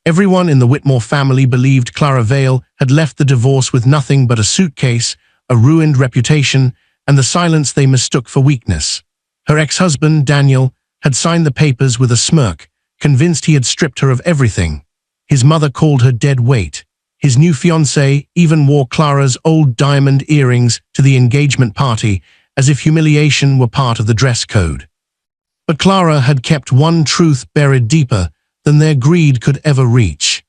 Everyone in the Whitmore family believed Clara Vale had left the divorce with nothing but a suitcase, a ruined reputation, and the silence they mistook for weakness. Her ex-husband, Daniel, had signed the papers with a smirk, convinced he had stripped her of everything. His mother called her dead weight. His new fiancée even wore Clara's old diamond earrings to the engagement party, as if humiliation were part of the dress code. But Clara had kept one truth buried deeper than their greed could ever reach.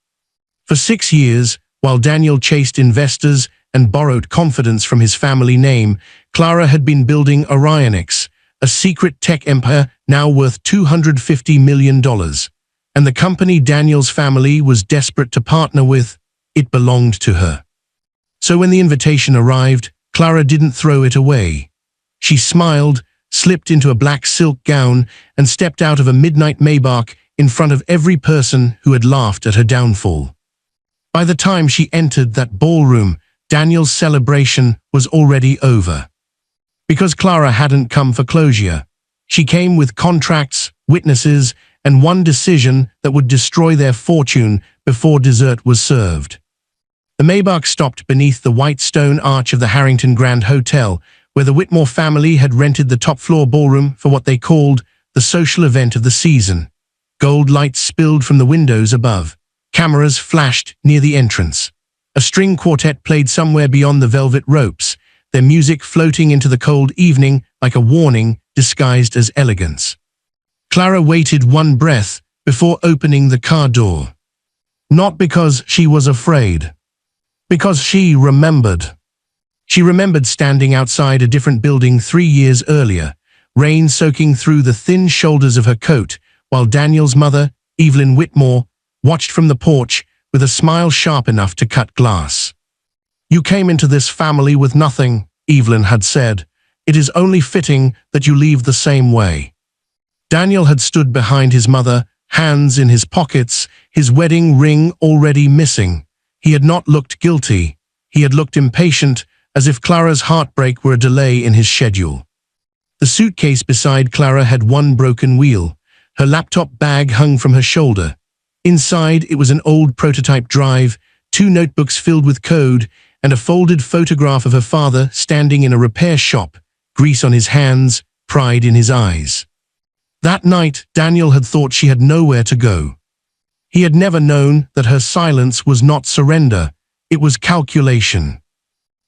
For 6 years, while Daniel chased investors and borrowed confidence from his family name, Clara had been building Orionix, a secret tech empire now worth $250 million. And the company Daniel's family was desperate to partner with, it belonged to her. So when the invitation arrived, Clara didn't throw it away. She smiled, slipped into a black silk gown, and stepped out of a midnight Maybach in front of every person who had laughed at her downfall. By the time she entered that ballroom, Daniel's celebration was already over. Because Clara hadn't come for closure. She came with contracts, witnesses, and one decision that would destroy their fortune before dessert was served. The Maybach stopped beneath the white stone arch of the Harrington Grand Hotel, where the Whitmore family had rented the top-floor ballroom for what they called the social event of the season. Gold lights spilled from the windows above. Cameras flashed near the entrance. A string quartet played somewhere beyond the velvet ropes, their music floating into the cold evening like a warning disguised as elegance. Clara waited one breath before opening the car door. Not because she was afraid. Because she remembered. She remembered standing outside a different building 3 years earlier, rain soaking through the thin shoulders of her coat, while Daniel's mother, Evelyn Whitmore, watched from the porch with a smile sharp enough to cut glass. "You came into this family with nothing," Evelyn had said. "It is only fitting that you leave the same way." Daniel had stood behind his mother, hands in his pockets, his wedding ring already missing. He had not looked guilty. He had looked impatient, as if Clara's heartbreak were a delay in his schedule. The suitcase beside Clara had one broken wheel. Her laptop bag hung from her shoulder. Inside, it was an old prototype drive, 2 notebooks filled with code, and a folded photograph of her father standing in a repair shop, grease on his hands, pride in his eyes. That night, Daniel had thought she had nowhere to go. He had never known that her silence was not surrender, it was calculation.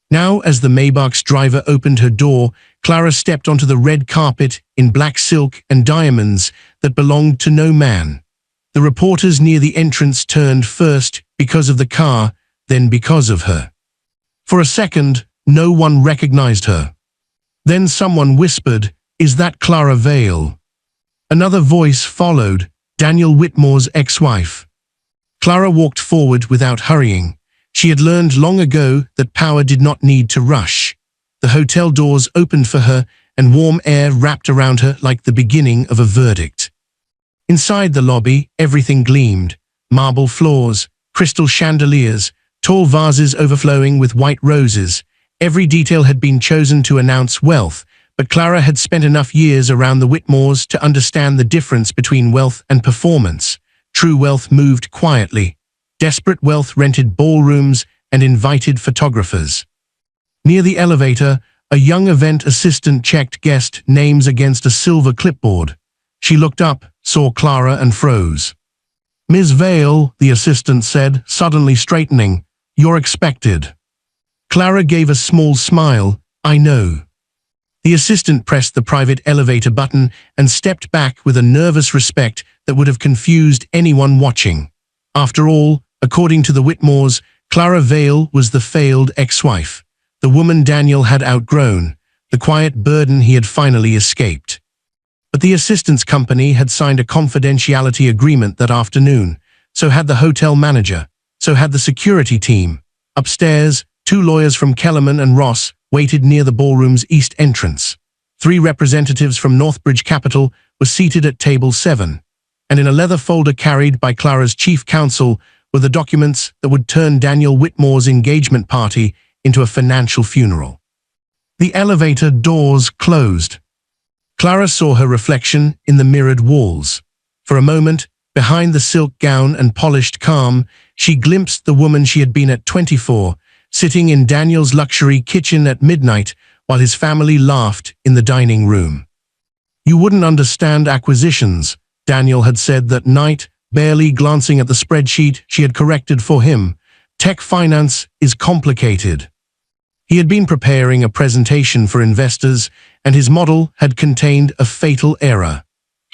Now, as the Maybach's driver opened her door, Clara stepped onto the red carpet in black silk and diamonds that belonged to no man. The reporters near the entrance turned first because of the car, then because of her. For a second, no one recognized her. Then someone whispered, "Is that Clara Vale?" Another voice followed, Daniel Whitmore's ex-wife. Clara walked forward without hurrying. She had learned long ago that power did not need to rush. The hotel doors opened for her, and warm air wrapped around her like the beginning of a verdict. Inside the lobby, everything gleamed. Marble floors, crystal chandeliers, tall vases overflowing with white roses. Every detail had been chosen to announce wealth, but Clara had spent enough years around the Whitmores to understand the difference between wealth and performance. True wealth moved quietly. Desperate wealth rented ballrooms and invited photographers. Near the elevator, a young event assistant checked guest names against a silver clipboard. She looked up, saw Clara, and froze. "Ms. Vale," the assistant said, suddenly straightening, "you're expected." Clara gave a small smile. "I know." The assistant pressed the private elevator button and stepped back with a nervous respect that would have confused anyone watching. After all, according to the Whitmores, Clara Vale was the failed ex-wife, the woman Daniel had outgrown, the quiet burden he had finally escaped. But the assistant's company had signed a confidentiality agreement that afternoon. So had the hotel manager. So had the security team. Upstairs, 2 lawyers from Kellerman and Ross waited near the ballroom's east entrance. 3 representatives from Northbridge Capital were seated at table 7. And in a leather folder carried by Clara's chief counsel were the documents that would turn Daniel Whitmore's engagement party into a financial funeral. The elevator doors closed. Clara saw her reflection in the mirrored walls. For a moment, Behind the silk gown and polished calm, she glimpsed the woman she had been at 24, sitting in Daniel's luxury kitchen at midnight while his family laughed in the dining room. "You wouldn't understand acquisitions," Daniel had said that night, barely glancing at the spreadsheet she had corrected for him. "Tech finance is complicated." He had been preparing a presentation for investors, and his model had contained a fatal error.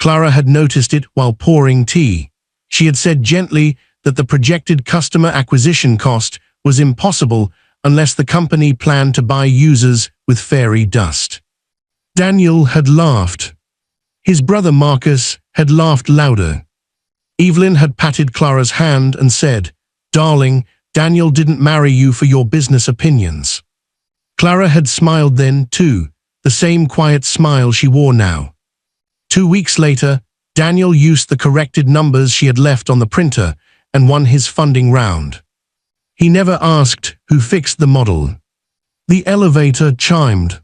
Clara had noticed it while pouring tea. She had said gently that the projected customer acquisition cost was impossible unless the company planned to buy users with fairy dust. Daniel had laughed. His brother Marcus had laughed louder. Evelyn had patted Clara's hand and said, "Darling, Daniel didn't marry you for your business opinions." Clara had smiled then, too, the same quiet smile she wore now. 2 weeks later, Daniel used the corrected numbers she had left on the printer and won his funding round. He never asked who fixed the model. The elevator chimed.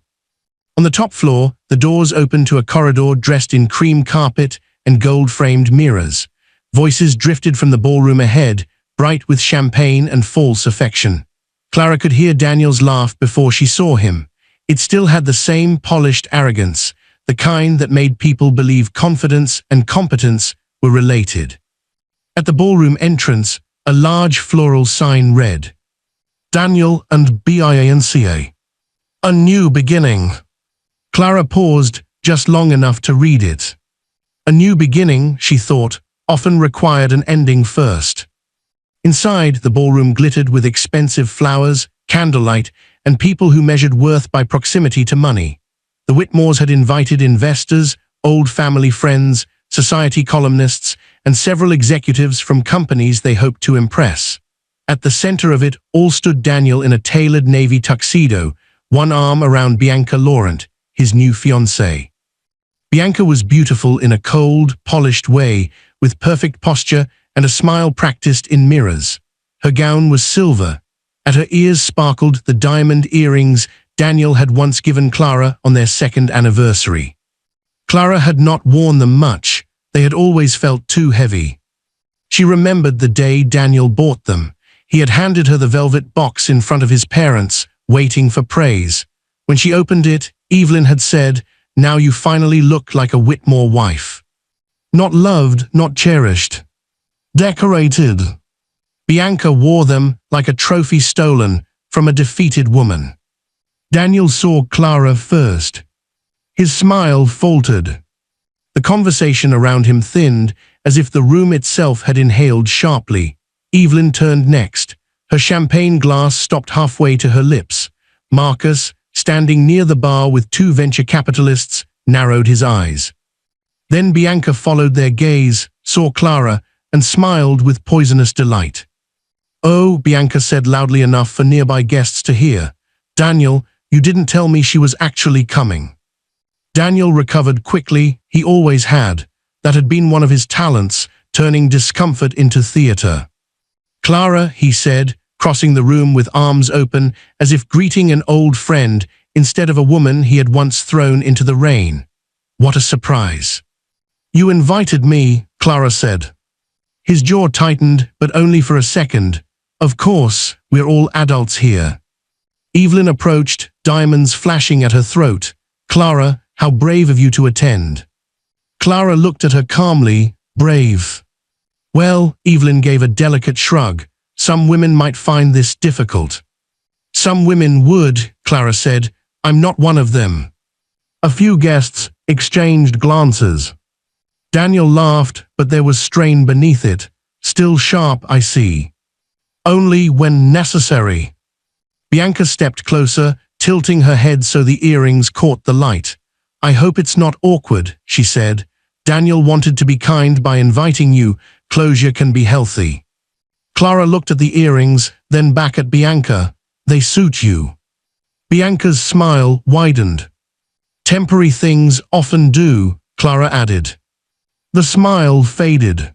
On the top floor, the doors opened to a corridor dressed in cream carpet and gold-framed mirrors. Voices drifted from the ballroom ahead, bright with champagne and false affection. Clara could hear Daniel's laugh before she saw him. It still had the same polished arrogance, the kind that made people believe confidence and competence were related. At the ballroom entrance, a large floral sign read, "Daniel and Bianca. A new beginning." Clara paused just long enough to read it. A new beginning, she thought, often required an ending first. Inside, the ballroom glittered with expensive flowers, candlelight, and people who measured worth by proximity to money. The Whitmores had invited investors, old family friends, society columnists, and several executives from companies they hoped to impress. At the center of it all stood Daniel in a tailored navy tuxedo, one arm around Bianca Laurent, his new fiancée. Bianca was beautiful in a cold, polished way, with perfect posture and a smile practiced in mirrors. Her gown was silver. At her ears sparkled the diamond earrings Daniel had once given Clara on their second anniversary. Clara had not worn them much. They had always felt too heavy. She remembered the day Daniel bought them. He had handed her the velvet box in front of his parents, waiting for praise. When she opened it, Evelyn had said, "Now you finally look like a Whitmore wife. Not loved, not cherished. Decorated." Bianca wore them like a trophy stolen from a defeated woman. Daniel saw Clara first. His smile faltered. The conversation around him thinned, as if the room itself had inhaled sharply. Evelyn turned next. Her champagne glass stopped halfway to her lips. Marcus, standing near the bar with 2 venture capitalists, narrowed his eyes. Then Bianca followed their gaze, saw Clara, and smiled with poisonous delight. "Oh," Bianca said loudly enough for nearby guests to hear. "Daniel, you didn't tell me she was actually coming." Daniel recovered quickly. He always had. That had been one of his talents, turning discomfort into theater. "Clara," he said, crossing the room with arms open, as if greeting an old friend instead of a woman he had once thrown into the rain. "What a surprise." "You invited me," Clara said. His jaw tightened, but only for a second. "Of course, we're all adults here." Evelyn approached, diamonds flashing at her throat. "Clara, how brave of you to attend." Clara looked at her calmly. "Brave?" "Well," Evelyn gave a delicate shrug. "Some women might find this difficult." "Some women would," Clara said. "I'm not one of them." A few guests exchanged glances. Daniel laughed, but there was strain beneath it. "Still sharp, I see." "Only when necessary." Bianca stepped closer, tilting her head so the earrings caught the light. "I hope it's not awkward," she said. "Daniel wanted to be kind by inviting you. Closure can be healthy." Clara looked at the earrings, then back at Bianca. "They suit you." Bianca's smile widened. "Temporary things often do," Clara added. The smile faded.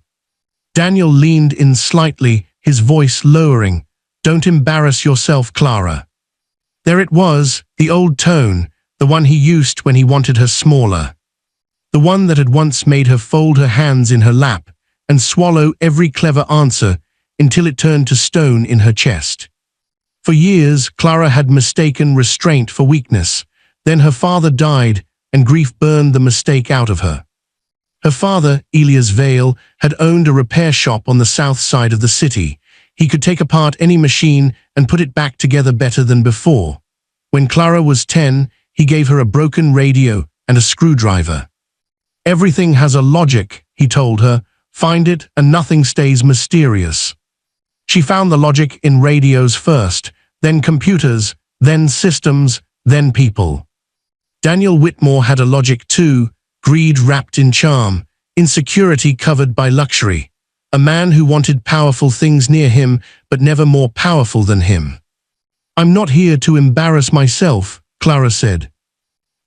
Daniel leaned in slightly, his voice lowering. "Don't embarrass yourself, Clara." There it was, the old tone, the one he used when he wanted her smaller. The one that had once made her fold her hands in her lap, and swallow every clever answer until it turned to stone in her chest. For years, Clara had mistaken restraint for weakness. Then her father died, and grief burned the mistake out of her. Her father, Elias Vale, had owned a repair shop on the south side of the city. He could take apart any machine and put it back together better than before. When Clara was 10, he gave her a broken radio and a screwdriver. "Everything has a logic," he told her. "Find it and nothing stays mysterious." She found the logic in radios first, then computers, then systems, then people. Daniel Whitmore had a logic too, greed wrapped in charm, insecurity covered by luxury. A man who wanted powerful things near him, but never more powerful than him. "I'm not here to embarrass myself," Clara said.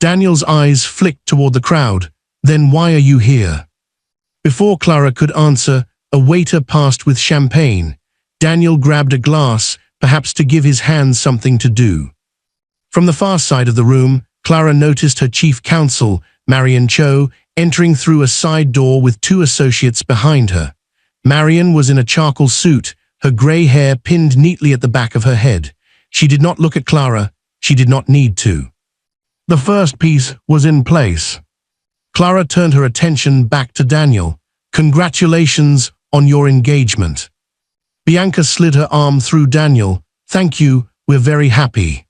Daniel's eyes flicked toward the crowd. "Then why are you here?" Before Clara could answer, a waiter passed with champagne. Daniel grabbed a glass, perhaps to give his hands something to do. From the far side of the room, Clara noticed her chief counsel, Marion Cho, entering through a side door with 2 associates behind her. Marion was in a charcoal suit, her grey hair pinned neatly at the back of her head. She did not look at Clara. She did not need to. The first piece was in place. Clara turned her attention back to Daniel. "Congratulations on your engagement." Bianca slid her arm through Daniel. "Thank you, we're very happy."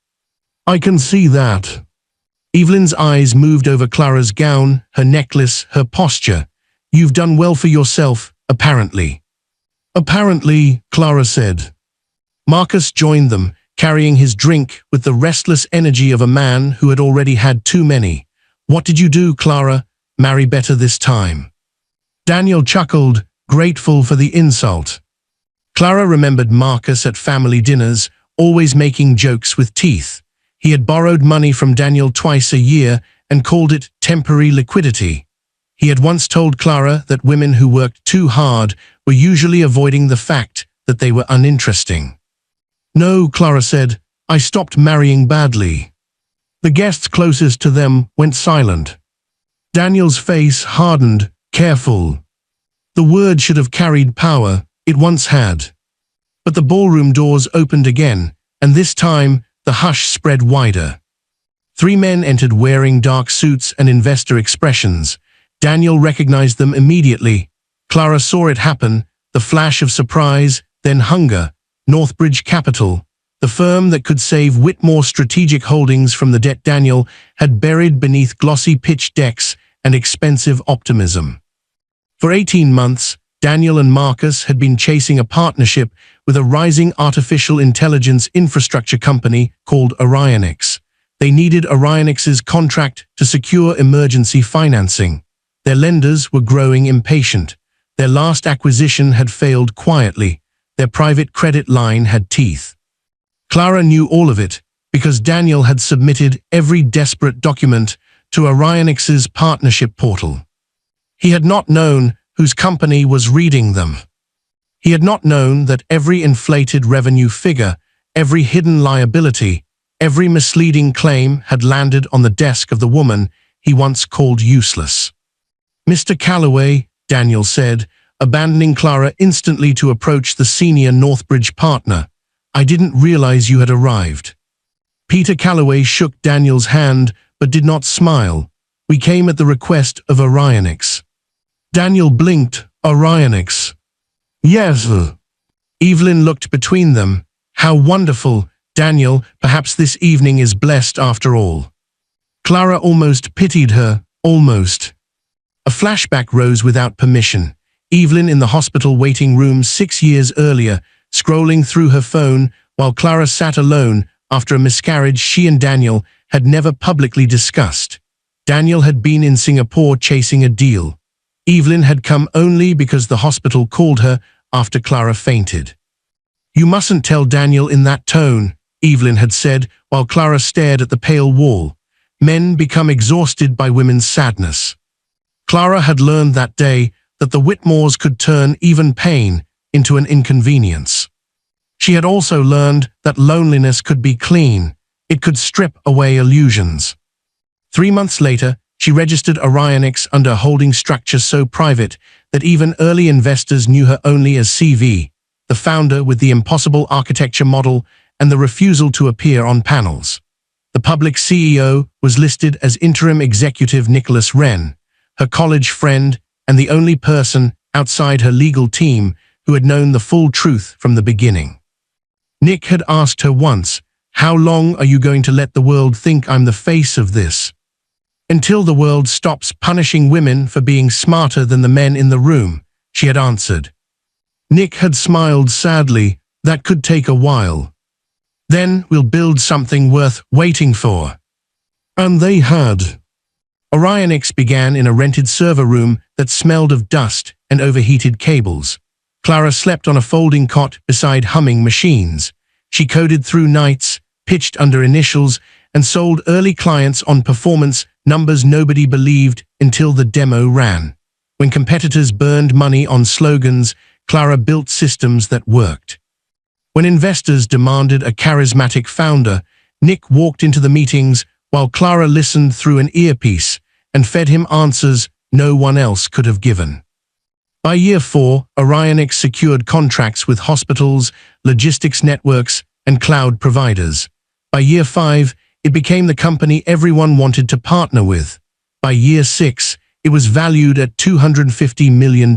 "I can see that." Evelyn's eyes moved over Clara's gown, her necklace, her posture. "You've done well for yourself, apparently." "Apparently," Clara said. Marcus joined them, carrying his drink with the restless energy of a man who had already had too many. "What did you do, Clara? Marry better this time." Daniel chuckled, grateful for the insult. Clara remembered Marcus at family dinners, always making jokes with teeth. He had borrowed money from Daniel twice a year and called it temporary liquidity. He had once told Clara that women who worked too hard were usually avoiding the fact that they were uninteresting. "No," Clara said, "I stopped marrying badly." The guests closest to them went silent. Daniel's face hardened. "Careful." The word should have carried power. It once had. But the ballroom doors opened again, and this time the hush spread wider. 3 men entered wearing dark suits and investor expressions. Daniel recognized them immediately. Clara saw it happen, the flash of surprise, then hunger. Northbridge Capital, the firm that could save Whitmore Strategic Holdings from the debt Daniel had buried beneath glossy pitch decks and expensive optimism. For 18 months, Daniel and Marcus had been chasing a partnership with a rising artificial intelligence infrastructure company called Orionix. They needed Orionix's contract to secure emergency financing. Their lenders were growing impatient. Their last acquisition had failed quietly. Their private credit line had teeth. Clara knew all of it because Daniel had submitted every desperate document to Orionix's partnership portal. He had not known whose company was reading them. He had not known that every inflated revenue figure, every hidden liability, every misleading claim had landed on the desk of the woman he once called useless. "Mr. Calloway," Daniel said, abandoning Clara instantly to approach the senior Northbridge partner. "I didn't realize you had arrived." Peter Calloway shook Daniel's hand but did not smile. "We came at the request of Orionix." Daniel blinked. "Orionix?" "Yes." Evelyn looked between them. "How wonderful, Daniel, perhaps this evening is blessed after all." Clara almost pitied her, almost. A flashback rose without permission. Evelyn in the hospital waiting room 6 years earlier, scrolling through her phone while Clara sat alone after a miscarriage she and Daniel had never publicly discussed. Daniel had been in Singapore chasing a deal. Evelyn had come only because the hospital called her after Clara fainted. "You mustn't tell Daniel in that tone," Evelyn had said while Clara stared at the pale wall. Men become exhausted by women's sadness. Clara had learned that day that the Whitmores could turn even pain into an inconvenience. She had also learned that loneliness could be clean. It could strip away illusions. 3 months later, She registered Orionix under a holding structure so private that even early investors knew her only as CV, the founder with the impossible architecture model and the refusal to appear on panels. The public CEO was listed as interim executive Nicholas Wren, her college friend and the only person outside her legal team who had known the full truth from the beginning. Nick had asked her once, "How long are you going to let the world think I'm the face of this?" "Until the world stops punishing women for being smarter than the men in the room," she had answered. Nick had smiled sadly. "That could take a while. Then we'll build something worth waiting for." And they had. Orionix began in a rented server room that smelled of dust and overheated cables. Clara slept on a folding cot beside humming machines. She coded through nights, pitched under initials, and sold early clients on performance numbers nobody believed until the demo ran. When competitors burned money on slogans, Clara built systems that worked. When investors demanded a charismatic founder, Nick walked into the meetings while Clara listened through an earpiece and fed him answers no one else could have given. By year 4, Orionix secured contracts with hospitals, logistics networks, and cloud providers. By year 5, it became the company everyone wanted to partner with. By year 6, it was valued at $250 million.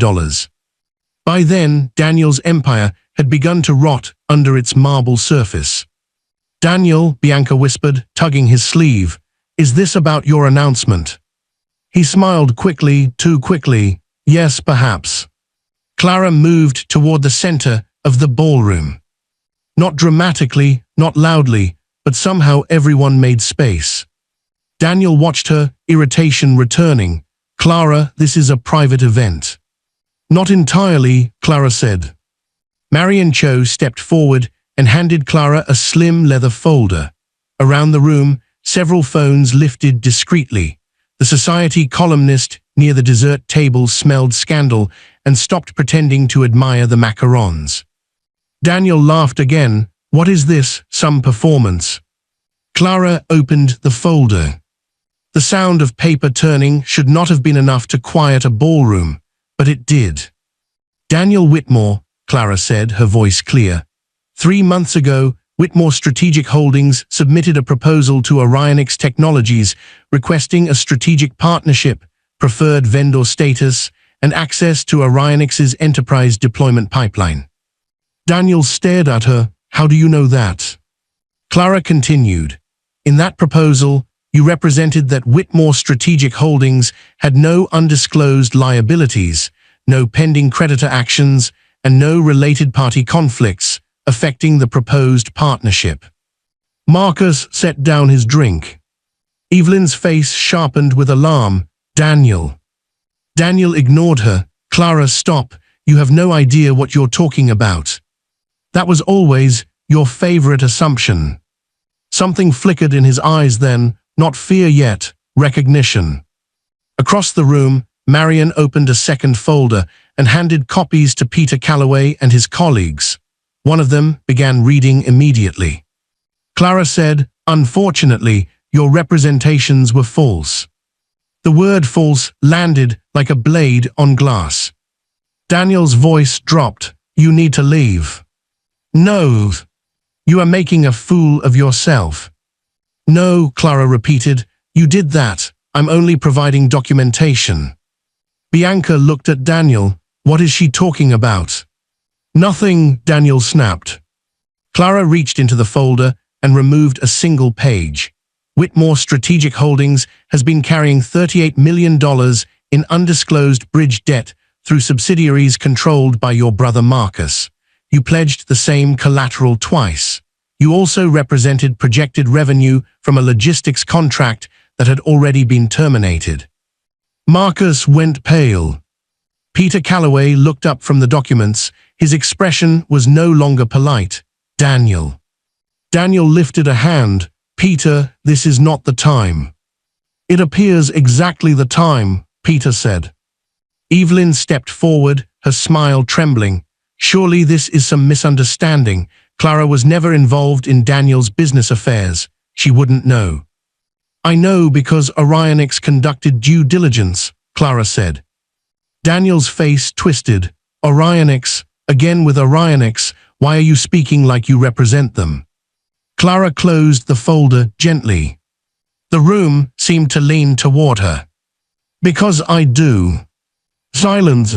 By then, Daniel's empire had begun to rot under its marble surface. "Daniel," Bianca whispered, tugging his sleeve, "is this about your announcement?" He smiled quickly, too quickly. "Yes, perhaps." Clara moved toward the center of the ballroom. Not dramatically, not loudly, but somehow everyone made space. Daniel watched her, irritation returning. "Clara, this is a private event." "Not entirely," Clara said. Marion Cho stepped forward and handed Clara a slim leather folder. Around the room, several phones lifted discreetly. The society columnist near the dessert table smelled scandal and stopped pretending to admire the macarons. Daniel laughed again. "What is this, some performance?" Clara opened the folder. The sound of paper turning should not have been enough to quiet a ballroom, but it did. "Daniel Whitmore," Clara said, her voice clear. 3 months ago, Whitmore Strategic Holdings submitted a proposal to Orionix Technologies requesting a strategic partnership, preferred vendor status, and access to Orionix's enterprise deployment pipeline. Daniel stared at her. "How do you know that?" Clara continued. "In that proposal, you represented that Whitmore Strategic Holdings had no undisclosed liabilities, no pending creditor actions, and no related party conflicts affecting the proposed partnership." Marcus set down his drink. Evelyn's face sharpened with alarm. "Daniel." Daniel ignored her. "Clara, stop. You have no idea what you're talking about. That was always your favorite assumption." Something flickered in his eyes then, not fear yet, recognition. Across the room, Marion opened a second folder and handed copies to Peter Calloway and his colleagues. One of them began reading immediately. Clara said, "Unfortunately, your representations were false." The word false landed like a blade on glass. Daniel's voice dropped. "You need to leave." "No. You are making a fool of yourself." "No," Clara repeated. "You did that. I'm only providing documentation." Bianca looked at Daniel. "What is she talking about?" "Nothing," Daniel snapped. Clara reached into the folder and removed a single page. Whitmore Strategic Holdings has been carrying $38 million in undisclosed bridge debt through subsidiaries controlled by your brother Marcus. You pledged the same collateral twice. You also represented projected revenue from a logistics contract that had already been terminated. Marcus went pale. Peter Calloway looked up from the documents. His expression was no longer polite. "Daniel." Daniel lifted a hand. "Peter, this is not the time." "It appears exactly the time," Peter said. Evelyn stepped forward, her smile trembling. "Surely this is some misunderstanding. Clara was never involved in Daniel's business affairs. She wouldn't know." I know because Orionix conducted due diligence, Clara said. Daniel's face twisted. Orionix, again with Orionix, why are you speaking like you represent them? Clara closed the folder gently. The room seemed to lean toward her. Because I do. Silence.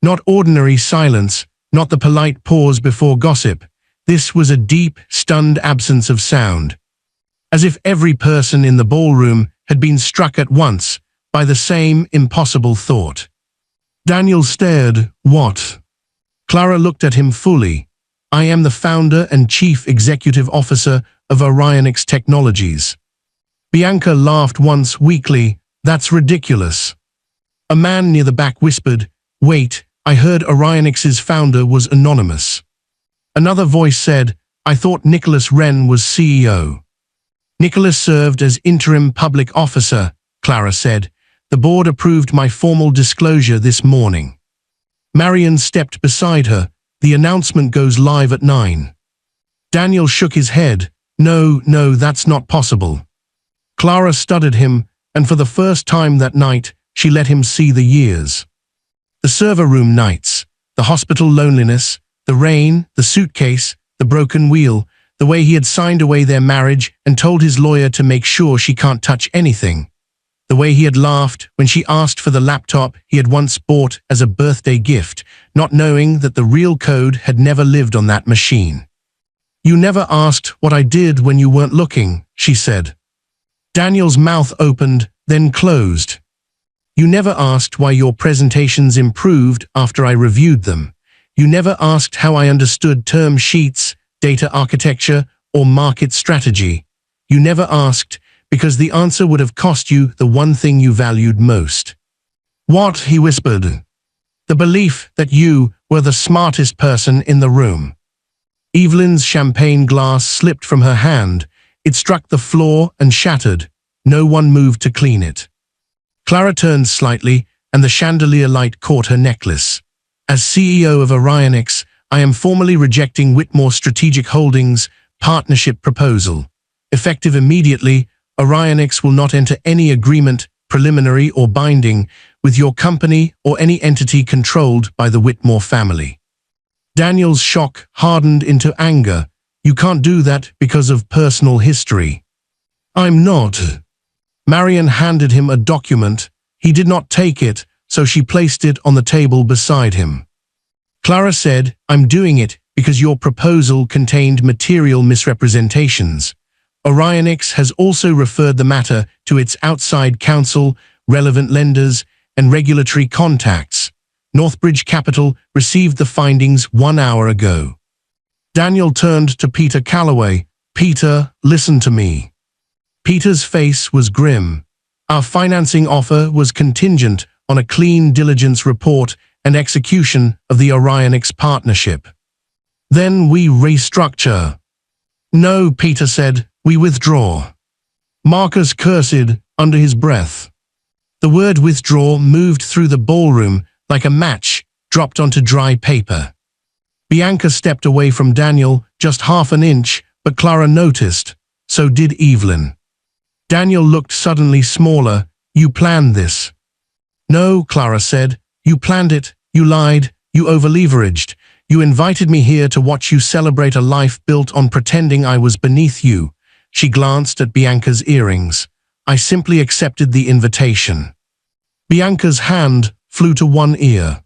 Not ordinary silence, not the polite pause before gossip. This was a deep, stunned absence of sound. As if every person in the ballroom had been struck at once by the same impossible thought. Daniel stared. What? Clara looked at him fully. I am the founder and chief executive officer of Orionix Technologies. Bianca laughed once weakly. That's ridiculous. A man near the back whispered, wait, I heard Orionix's founder was anonymous. Another voice said, I thought Nicholas Wren was CEO. Nicholas served as interim public officer, Clara said. The board approved my formal disclosure this morning. Marion stepped beside her. The announcement goes live at 9. Daniel shook his head. No, that's not possible. Clara studied him, and for the first time that night, she let him see the years. The server room nights, the hospital loneliness, the rain, the suitcase, the broken wheel, the way he had signed away their marriage and told his lawyer to make sure she can't touch anything. The way he had laughed when she asked for the laptop he had once bought as a birthday gift, not knowing that the real code had never lived on that machine. You never asked what I did when you weren't looking, she said. Daniel's mouth opened, then closed. You never asked why your presentations improved after I reviewed them. You never asked how I understood term sheets, data architecture, or market strategy. You never asked, because the answer would have cost you the one thing you valued most. What? He whispered. The belief that you were the smartest person in the room. Evelyn's champagne glass slipped from her hand. It struck the floor and shattered. No one moved to clean it. Clara turned slightly, and the chandelier light caught her necklace. As CEO of Orionix, I am formally rejecting Whitmore Strategic Holdings' partnership proposal. Effective immediately, Orionix will not enter any agreement, preliminary or binding, with your company or any entity controlled by the Whitmore family. Daniel's shock hardened into anger. You can't do that because of personal history. I'm not. Marion handed him a document. He did not take it, so she placed it on the table beside him. Clara said, I'm doing it because your proposal contained material misrepresentations. Orionix has also referred the matter to its outside counsel, relevant lenders, and regulatory contacts. Northbridge Capital received the findings 1 hour ago. Daniel turned to Peter Calloway. Peter, listen to me. Peter's face was grim. Our financing offer was contingent on a clean diligence report and execution of the Orionix partnership. Then we restructure. No, Peter said, we withdraw. Marcus cursed under his breath. The word withdraw moved through the ballroom like a match dropped onto dry paper. Bianca stepped away from Daniel just half an inch, but Clara noticed. So did Evelyn. Daniel looked suddenly smaller. You planned this. No, Clara said. You planned it. You lied. You over-leveraged. You invited me here to watch you celebrate a life built on pretending I was beneath you. She glanced at Bianca's earrings. I simply accepted the invitation. Bianca's hand flew to one ear.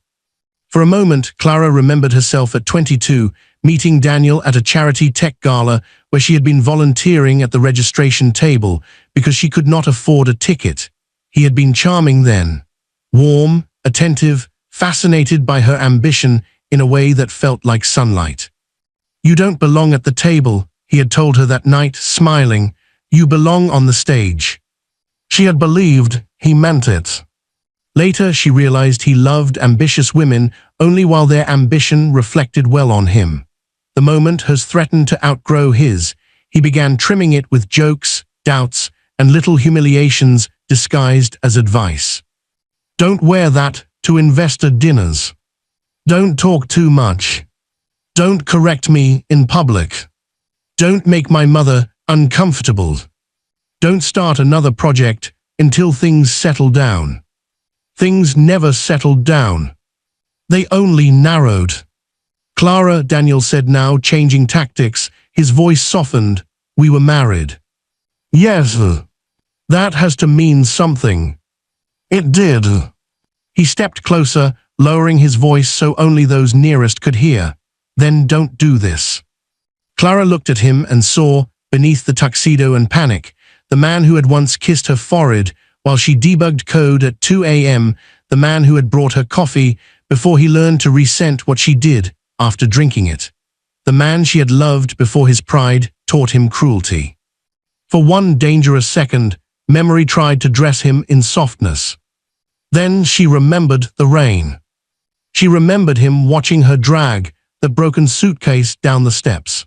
For a moment, Clara remembered herself at 22, meeting Daniel at a charity tech gala where she had been volunteering at the registration table because she could not afford a ticket. He had been charming then. Warm, attentive, fascinated by her ambition in a way that felt like sunlight. You don't belong at the table, he had told her that night, smiling. You belong on the stage. She had believed he meant it. Later, she realized he loved ambitious women only while their ambition reflected well on him. The moment has threatened to outgrow his. He began trimming it with jokes, doubts, and little humiliations disguised as advice. Don't wear that to investor dinners. Don't talk too much. Don't correct me in public. Don't make my mother uncomfortable. Don't start another project until things settle down. Things never settled down. They only narrowed. Clara, Daniel said, now changing tactics. His voice softened. We were married. Yes. That has to mean something. It did. He stepped closer, lowering his voice so only those nearest could hear. Then don't do this. Clara looked at him and saw, beneath the tuxedo and panic, the man who had once kissed her forehead while she debugged code at 2 a.m., the man who had brought her coffee before he learned to resent what she did after drinking it. The man she had loved before his pride taught him cruelty. For one dangerous second, memory tried to dress him in softness. Then she remembered the rain. She remembered him watching her drag the broken suitcase down the steps.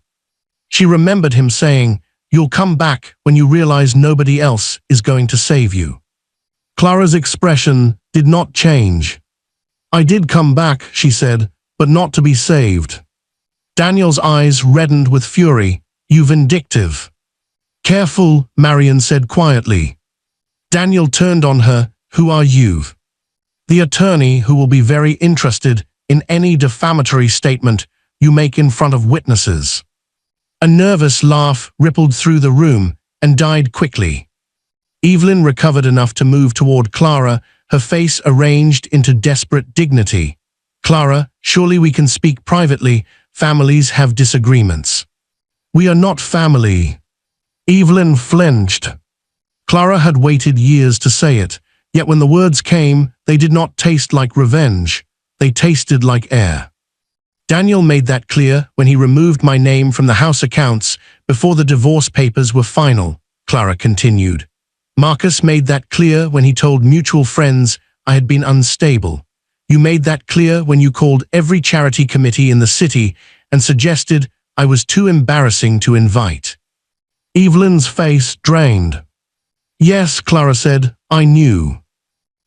She remembered him saying, "You'll come back when you realize nobody else is going to save you." Clara's expression did not change. "I did come back," she said, "but not to be saved." Daniel's eyes reddened with fury. "You vindictive." "Careful," Marion said quietly. Daniel turned on her. "Who are you?" "The attorney who will be very interested in any defamatory statement you make in front of witnesses." A nervous laugh rippled through the room and died quickly. Evelyn recovered enough to move toward Clara, her face arranged into desperate dignity. "Clara, surely we can speak privately. Families have disagreements." "We are not family." Evelyn flinched. Clara had waited years to say it, yet when the words came, they did not taste like revenge. They tasted like air. "Daniel made that clear when he removed my name from the house accounts before the divorce papers were final," Clara continued. "Marcus made that clear when he told mutual friends I had been unstable. You made that clear when you called every charity committee in the city and suggested I was too embarrassing to invite." Evelyn's face drained. "Yes," Clara said, "I knew."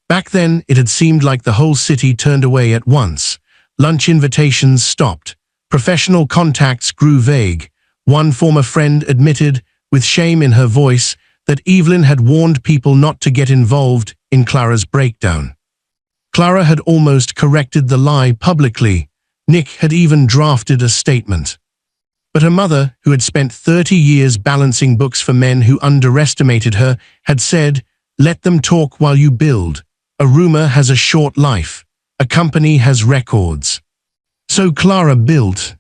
Back then, it had seemed like the whole city turned away at once. Lunch invitations stopped. Professional contacts grew vague. One former friend admitted, with shame in her voice, that Evelyn had warned people not to get involved in Clara's breakdown. Clara had almost corrected the lie publicly. Nick had even drafted a statement. But her mother, who had spent 30 years balancing books for men who underestimated her, had said, "Let them talk while you build. A rumor has a short life. A company has records." So Clara built.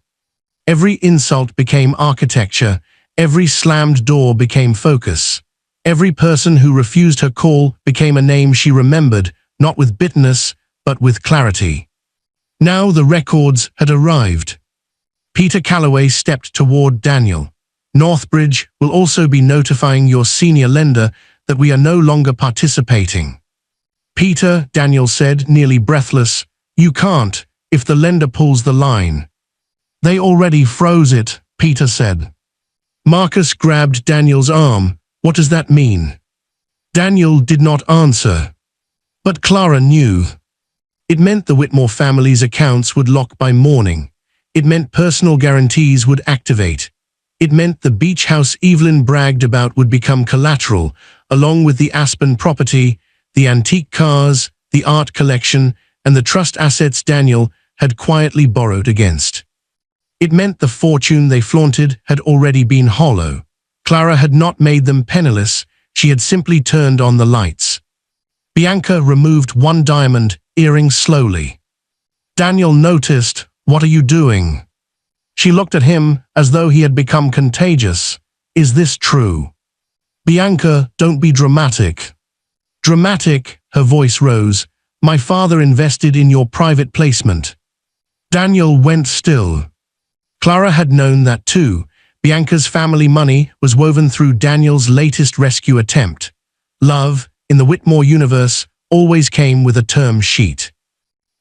Every insult became architecture. Every slammed door became focus. Every person who refused her call became a name she remembered, not with bitterness, but with clarity. Now the records had arrived. Peter Calloway stepped toward Daniel. "Northbridge will also be notifying your senior lender that we are no longer participating." "Peter," Daniel said, nearly breathless, "you can't, if the lender pulls the line." "They already froze it," Peter said. Marcus grabbed Daniel's arm. "What does that mean?" Daniel did not answer. But Clara knew. It meant the Whitmore family's accounts would lock by morning. It meant personal guarantees would activate. It meant the beach house Evelyn bragged about would become collateral, along with the Aspen property, the antique cars, the art collection, and the trust assets Daniel had quietly borrowed against. It meant the fortune they flaunted had already been hollow. Clara had not made them penniless, she had simply turned on the lights. Bianca removed one diamond earring slowly. Daniel noticed. "What are you doing?" She looked at him as though he had become contagious. "Is this true?" "Bianca, don't be dramatic." "Dramatic," her voice rose. "My father invested in your private placement." Daniel went still. Clara had known that too. Bianca's family money was woven through Daniel's latest rescue attempt. Love, in the Whitmore universe, always came with a term sheet.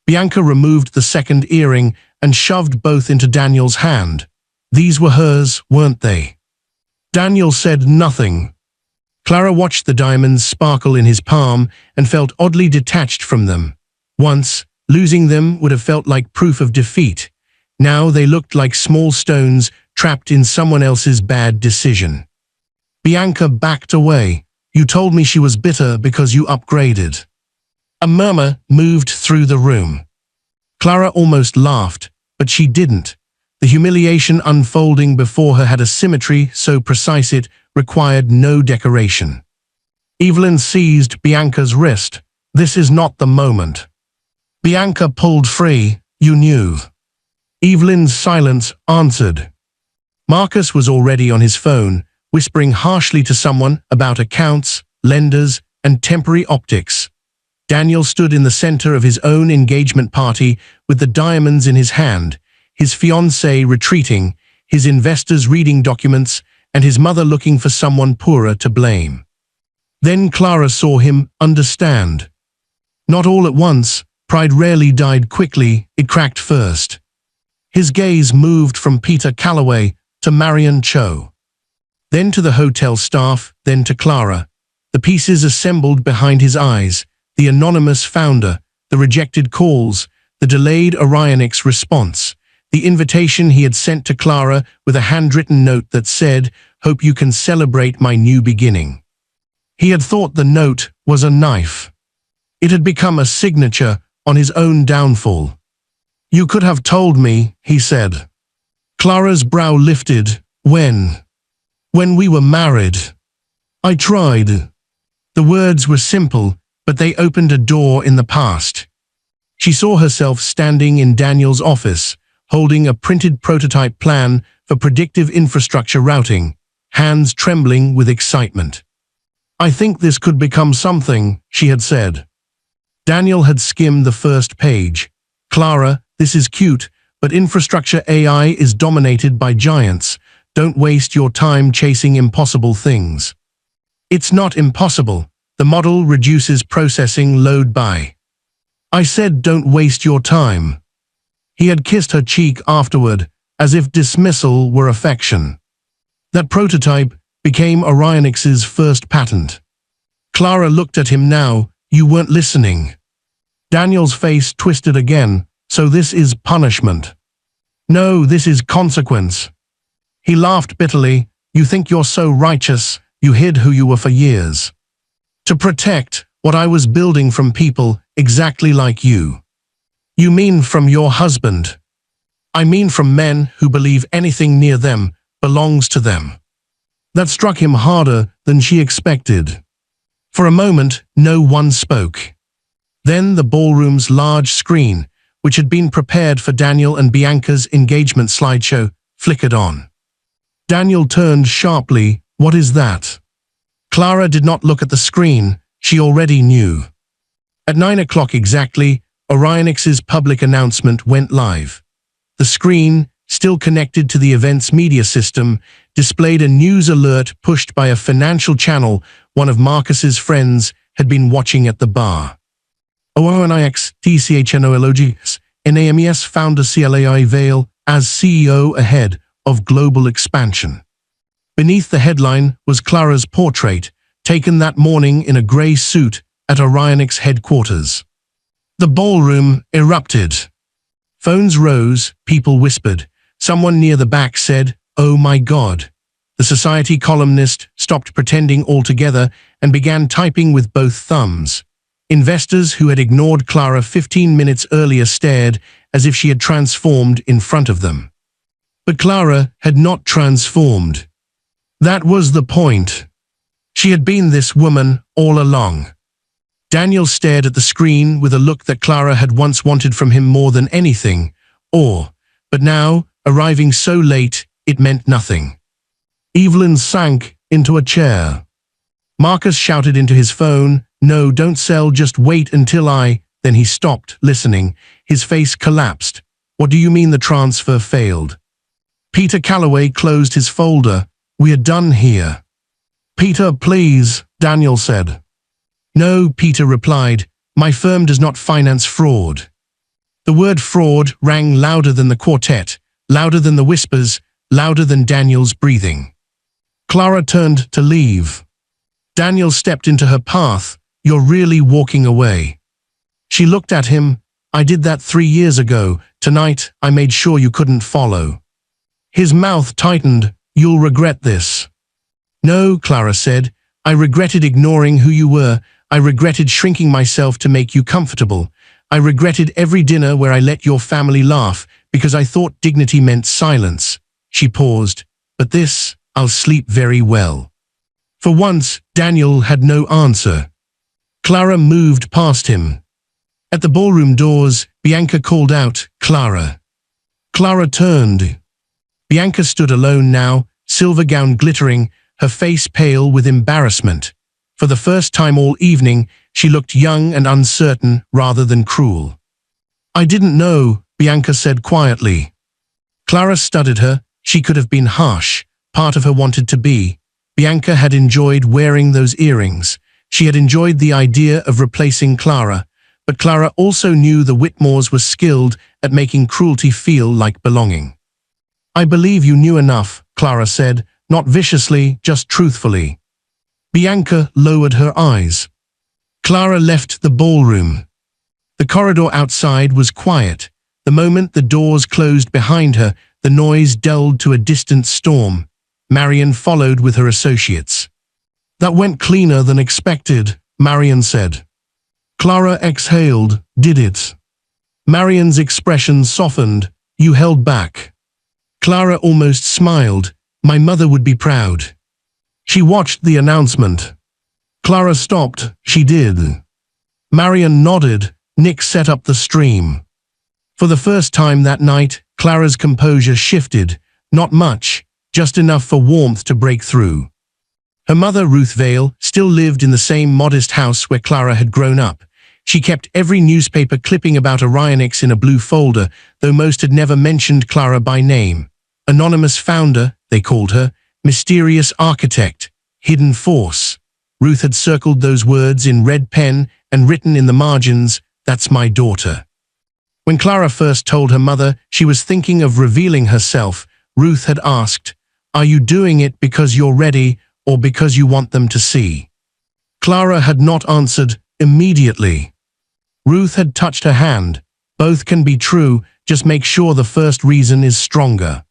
Bianca removed the second earring and shoved both into Daniel's hand. These were hers, weren't they? Daniel said nothing. Clara watched the diamonds sparkle in his palm and felt oddly detached from them. Once, losing them would have felt like proof of defeat. Now they looked like small stones trapped in someone else's bad decision. Bianca backed away. You told me she was bitter because you upgraded. A murmur moved through the room. Clara almost laughed, but she didn't. The humiliation unfolding before her had a symmetry so precise it required no decoration. Evelyn seized Bianca's wrist. This is not the moment. Bianca pulled free. You knew. Evelyn's silence answered. Marcus was already on his phone, whispering harshly to someone about accounts, lenders, and temporary optics. Daniel stood in the center of his own engagement party with the diamonds in his hand, his fiancée retreating, his investors reading documents, and his mother looking for someone poorer to blame. Then Clara saw him understand. Not all at once, pride rarely died quickly, it cracked first. His gaze moved from Peter Calloway to Marion Cho. Then to the hotel staff, then to Clara. The pieces assembled behind his eyes, the anonymous founder, the rejected calls, the delayed Orionix response, the invitation he had sent to Clara with a handwritten note that said, "Hope you can celebrate my new beginning." He had thought the note was a knife. It had become a signature on his own downfall. "You could have told me," he said. Clara's brow lifted. When we were married. I tried." The words were simple, but they opened a door in the past. She saw herself standing in Daniel's office, holding a printed prototype plan for predictive infrastructure routing, hands trembling with excitement. "I think this could become something," she had said. Daniel had skimmed the first page. "Clara, this is cute, but infrastructure AI is dominated by giants. Don't waste your time chasing impossible things." "It's not impossible. The model reduces processing load by." "I said don't waste your time." He had kissed her cheek afterward, as if dismissal were affection. That prototype became Orionix's first patent. Clara looked at him now. "You weren't listening." Daniel's face twisted again. "So this is punishment?" "No, this is consequence." He laughed bitterly. "You think you're so righteous, you hid who you were for years. To protect what I was building from people exactly like you." "You mean from your husband?" "I mean from men who believe anything near them belongs to them." That struck him harder than she expected. For a moment, no one spoke. Then the ballroom's large screen, which had been prepared for Daniel and Bianca's engagement slideshow, flickered on. Daniel turned sharply. "What is that?" Clara did not look at the screen. She already knew. At 9 o'clock exactly, Orionix's public announcement went live. The screen, still connected to the event's media system, displayed a news alert pushed by a financial channel one of Marcus's friends had been watching at the bar. Orionix TCHNOLOGs, NAMES founder CLAI Vale as CEO ahead of global expansion. Beneath the headline was Clara's portrait, taken that morning in a grey suit at Orionix headquarters. The ballroom erupted. Phones rose, people whispered. Someone near the back said, "Oh my God." The Society columnist stopped pretending altogether and began typing with both thumbs. Investors who had ignored Clara 15 minutes earlier stared as if she had transformed in front of them. But Clara had not transformed. That was the point. She had been this woman all along. Daniel stared at the screen with a look that Clara had once wanted from him more than anything, awe. But now, arriving so late, it meant nothing. Evelyn sank into a chair. Marcus shouted into his phone, "No, don't sell, just wait until I..." Then he stopped, listening. His face collapsed. "What do you mean the transfer failed?" Peter Calloway closed his folder. "We are done here." "Peter, please," Daniel said. "No," Peter replied. "My firm does not finance fraud." The word fraud rang louder than the quartet, louder than the whispers, louder than Daniel's breathing. Clara turned to leave. Daniel stepped into her path. "You're really walking away." She looked at him. "I did that 3 years ago. Tonight, I made sure you couldn't follow." His mouth tightened. "You'll regret this." No, Clara said. I regretted ignoring who you were. I regretted shrinking myself to make you comfortable. I regretted every dinner where I let your family laugh because I thought dignity meant silence. She paused. But this, I'll sleep very well. For once, Daniel had no answer. Clara moved past him. At the ballroom doors, Bianca called out, Clara. Clara turned. Bianca stood alone now, silver gown glittering, her face pale with embarrassment. For the first time all evening, she looked young and uncertain rather than cruel. I didn't know, Bianca said quietly. Clara studied her. She could have been harsh. Part of her wanted to be. Bianca had enjoyed wearing those earrings. She had enjoyed the idea of replacing Clara. But Clara also knew the Whitmores were skilled at making cruelty feel like belonging. I believe you knew enough, Clara said, not viciously, just truthfully. Bianca lowered her eyes. Clara left the ballroom. The corridor outside was quiet. The moment the doors closed behind her, the noise dulled to a distant storm. Marion followed with her associates. That went cleaner than expected, Marion said. Clara exhaled. Did it? Marion's expression softened. You held back. Clara almost smiled. My mother would be proud. She watched the announcement. Clara stopped. She did. Marion nodded. Nick set up the stream. For the first time that night, Clara's composure shifted. Not much, just enough for warmth to break through. Her mother, Ruth Vale, still lived in the same modest house where Clara had grown up. She kept every newspaper clipping about Orionix in a blue folder, though most had never mentioned Clara by name. Anonymous founder, they called her, mysterious architect, hidden force. Ruth had circled those words in red pen and written in the margins, "That's my daughter." When Clara first told her mother she was thinking of revealing herself, Ruth had asked, "Are you doing it because you're ready or because you want them to see?" Clara had not answered immediately. Ruth had touched her hand. Both can be true, just make sure the first reason is stronger.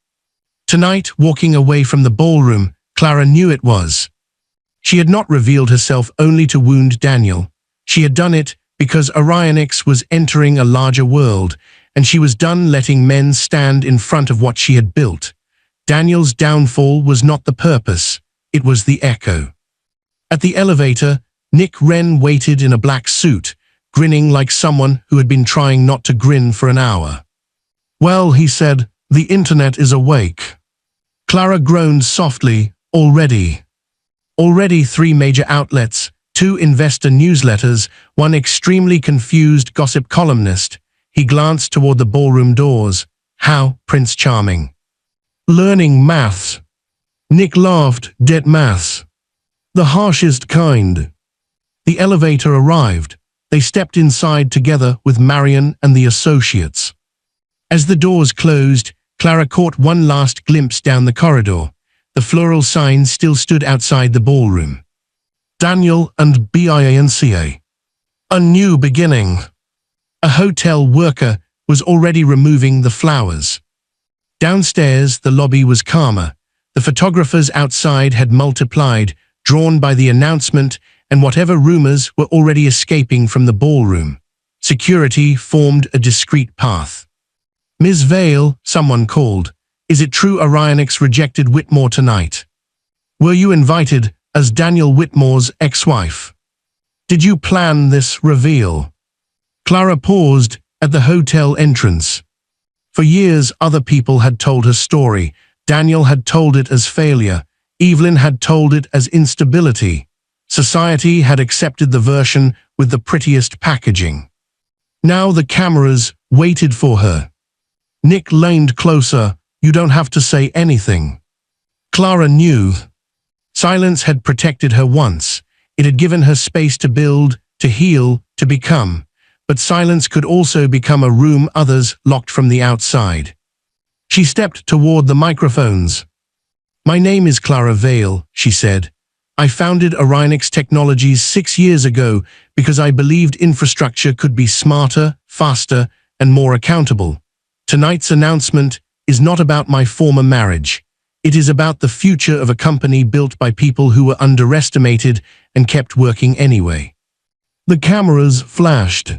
Tonight, walking away from the ballroom, Clara knew it was. She had not revealed herself only to wound Daniel. She had done it because Orionix was entering a larger world, and she was done letting men stand in front of what she had built. Daniel's downfall was not the purpose, it was the echo. At the elevator, Nick Wren waited in a black suit, grinning like someone who had been trying not to grin for an hour. "Well," he said, "the internet is awake." Clara groaned softly. Already. Already 3 major outlets, 2 investor newsletters, 1 extremely confused gossip columnist. He glanced toward the ballroom doors. How, Prince Charming? Learning maths. Nick laughed. Dead maths. The harshest kind. The elevator arrived. They stepped inside together with Marion and the associates. As the doors closed, Clara caught one last glimpse down the corridor. The floral signs still stood outside the ballroom. Daniel and Bianca. A new beginning. A hotel worker was already removing the flowers. Downstairs, the lobby was calmer. The photographers outside had multiplied, drawn by the announcement and whatever rumors were already escaping from the ballroom. Security formed a discreet path. "Ms. Vale," someone called. "Is it true Orionix rejected Whitmore tonight? Were you invited as Daniel Whitmore's ex-wife? Did you plan this reveal?" Clara paused at the hotel entrance. For years, other people had told her story. Daniel had told it as failure. Evelyn had told it as instability. Society had accepted the version with the prettiest packaging. Now the cameras waited for her. Nick leaned closer. "You don't have to say anything." Clara knew. Silence had protected her once. It had given her space to build, to heal, to become. But silence could also become a room others locked from the outside. She stepped toward the microphones. "My name is Clara Vale," she said. "I founded Orionix Technologies 6 years ago because I believed infrastructure could be smarter, faster, and more accountable. Tonight's announcement is not about my former marriage. It is about the future of a company built by people who were underestimated and kept working anyway. The cameras flashed.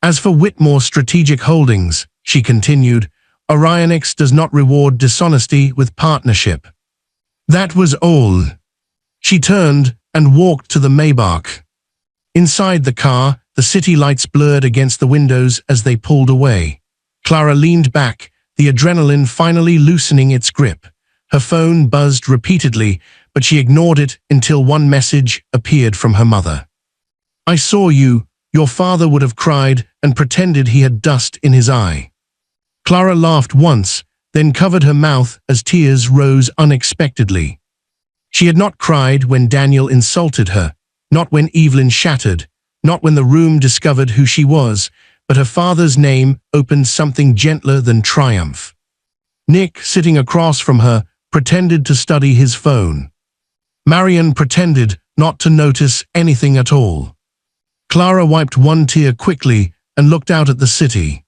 As for Whitmore Strategic Holdings, she continued, Orionix does not reward dishonesty with partnership. That was all. She turned and walked to the Maybach. Inside the car, the city lights blurred against the windows as they pulled away. Clara leaned back, the adrenaline finally loosening its grip. Her phone buzzed repeatedly, but she ignored it until one message appeared from her mother. I saw you. Your father would have cried and pretended he had dust in his eye. Clara laughed once, then covered her mouth as tears rose unexpectedly. She had not cried when Daniel insulted her, not when Evelyn shattered, not when the room discovered who she was, but her father's name opened something gentler than triumph. Nick, sitting across from her, pretended to study his phone. Marion pretended not to notice anything at all. Clara wiped one tear quickly and looked out at the city.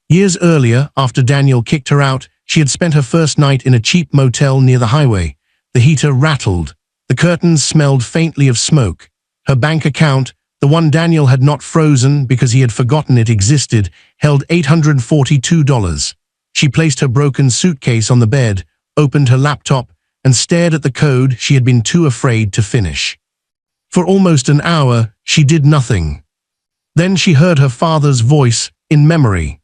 Years earlier, after Daniel kicked her out, she had spent her first night in a cheap motel near the highway. The heater rattled. The curtains smelled faintly of smoke. Her bank account, the one Daniel had not frozen because he had forgotten it existed, held $842. She placed her broken suitcase on the bed, opened her laptop, and stared at the code she had been too afraid to finish. For almost an hour, she did nothing. Then she heard her father's voice in memory.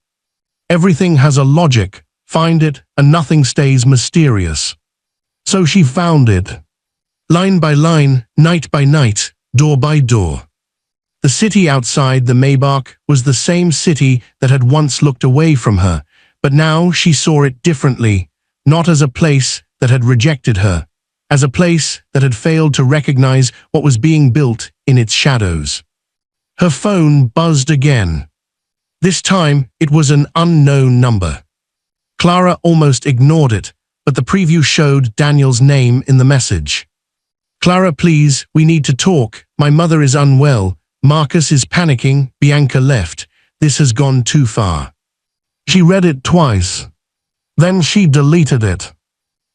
Everything has a logic, find it, and nothing stays mysterious. So she found it. Line by line, night by night, door by door. The city outside the Maybach was the same city that had once looked away from her, but now she saw it differently, not as a place that had rejected her, as a place that had failed to recognize what was being built in its shadows. Her phone buzzed again. This time, it was an unknown number. Clara almost ignored it, but the preview showed Daniel's name in the message. Clara, please, we need to talk. My mother is unwell. Marcus is panicking. Bianca left. This has gone too far. She read it twice. Then she deleted it.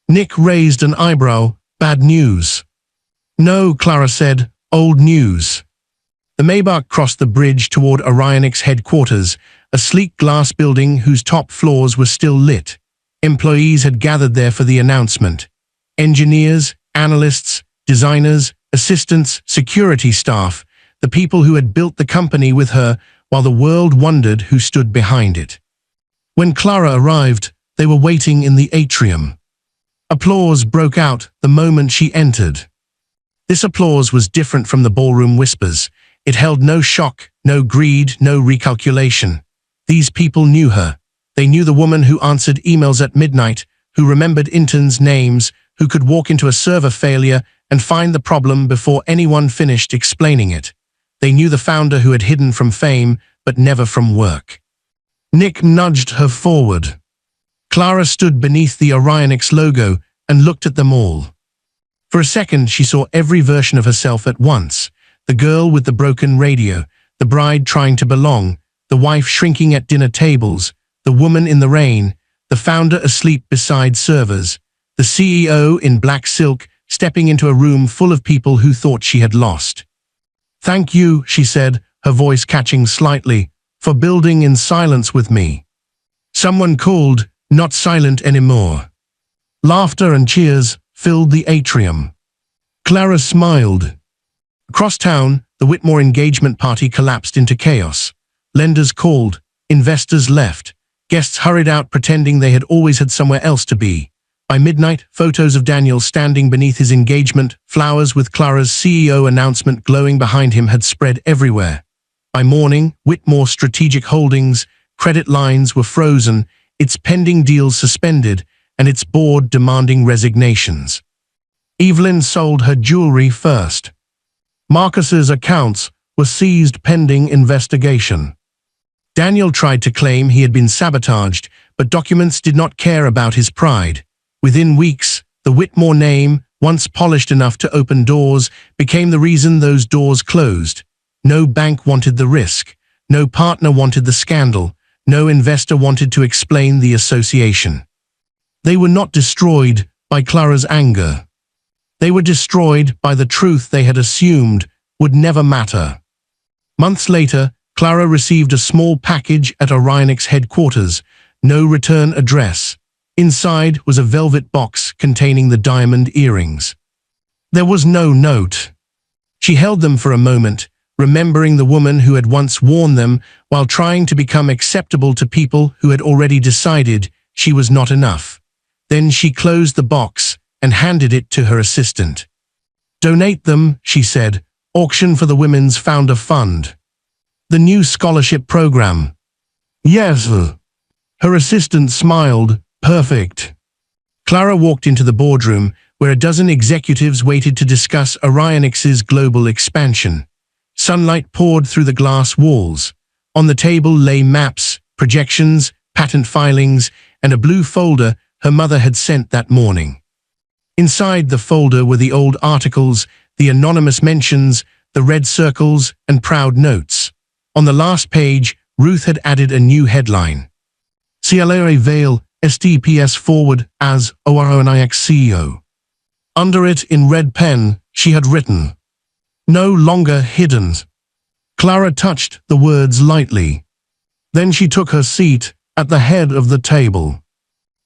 Nick raised an eyebrow. Bad news. No, Clara said. Old news. The Maybach crossed the bridge toward Orionix headquarters, a sleek glass building whose top floors were still lit. Employees had gathered there for the announcement. Engineers, analysts, designers, assistants, security staff, the people who had built the company with her while the world wondered who stood behind it. When Clara arrived, they were waiting in the atrium. Applause broke out the moment she entered. This applause was different from the ballroom whispers. It held no shock, no greed, no recalculation. These people knew her. They knew the woman who answered emails at midnight, who remembered interns' names, who could walk into a server failure and find the problem before anyone finished explaining it. They knew the founder who had hidden from fame, but never from work. Nick nudged her forward. Clara stood beneath the Orionix logo and looked at them all. For a second, she saw every version of herself at once. The girl with the broken radio, the bride trying to belong, the wife shrinking at dinner tables, the woman in the rain, the founder asleep beside servers, the CEO in black silk stepping into a room full of people who thought she had lost. Thank you, she said, her voice catching slightly, for building in silence with me. Someone called, not silent anymore. Laughter and cheers filled the atrium. Clara smiled. Across town, the Whitmore engagement party collapsed into chaos. Lenders called, investors left, guests hurried out pretending they had always had somewhere else to be. By midnight, photos of Daniel standing beneath his engagement, flowers with Clara's CEO announcement glowing behind him had spread everywhere. By morning, Whitmore Strategic Holdings' credit lines were frozen, its pending deals suspended, and its board demanding resignations. Evelyn sold her jewelry first. Marcus's accounts were seized pending investigation. Daniel tried to claim he had been sabotaged, but documents did not care about his pride. Within weeks, the Whitmore name, once polished enough to open doors, became the reason those doors closed. No bank wanted the risk. No partner wanted the scandal. No investor wanted to explain the association. They were not destroyed, by Clara's anger. They were destroyed by the truth they had assumed would never matter. Months later, Clara received a small package at Orionix headquarters, no return address. Inside was a velvet box containing the diamond earrings. There was no note. She held them for a moment, remembering the woman who had once worn them while trying to become acceptable to people who had already decided she was not enough. Then she closed the box and handed it to her assistant. "Donate them," she said. "Auction for the Women's Founder Fund. The new scholarship program." "Yes." Her assistant smiled. "Perfect." Clara walked into the boardroom, where a dozen executives waited to discuss Orionix's global expansion. Sunlight poured through the glass walls. On the table lay maps, projections, patent filings, and a blue folder her mother had sent that morning. Inside the folder were the old articles, the anonymous mentions, the red circles, and proud notes. On the last page, Ruth had added a new headline. "Clara Vale, STPS forward as Orionix CEO." Under it, in red pen, she had written, "No longer hidden." Clara touched the words lightly. Then she took her seat at the head of the table.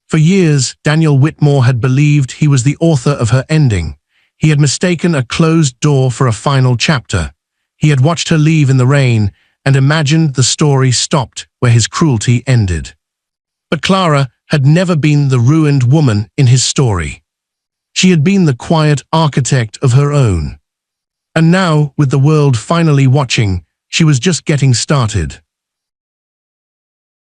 For years, Daniel Whitmore had believed he was the author of her ending. He had mistaken a closed door for a final chapter. He had watched her leave in the rain and imagined the story stopped where his cruelty ended. But Clara had never been the ruined woman in his story. She had been the quiet architect of her own. And now, with the world finally watching, she was just getting started.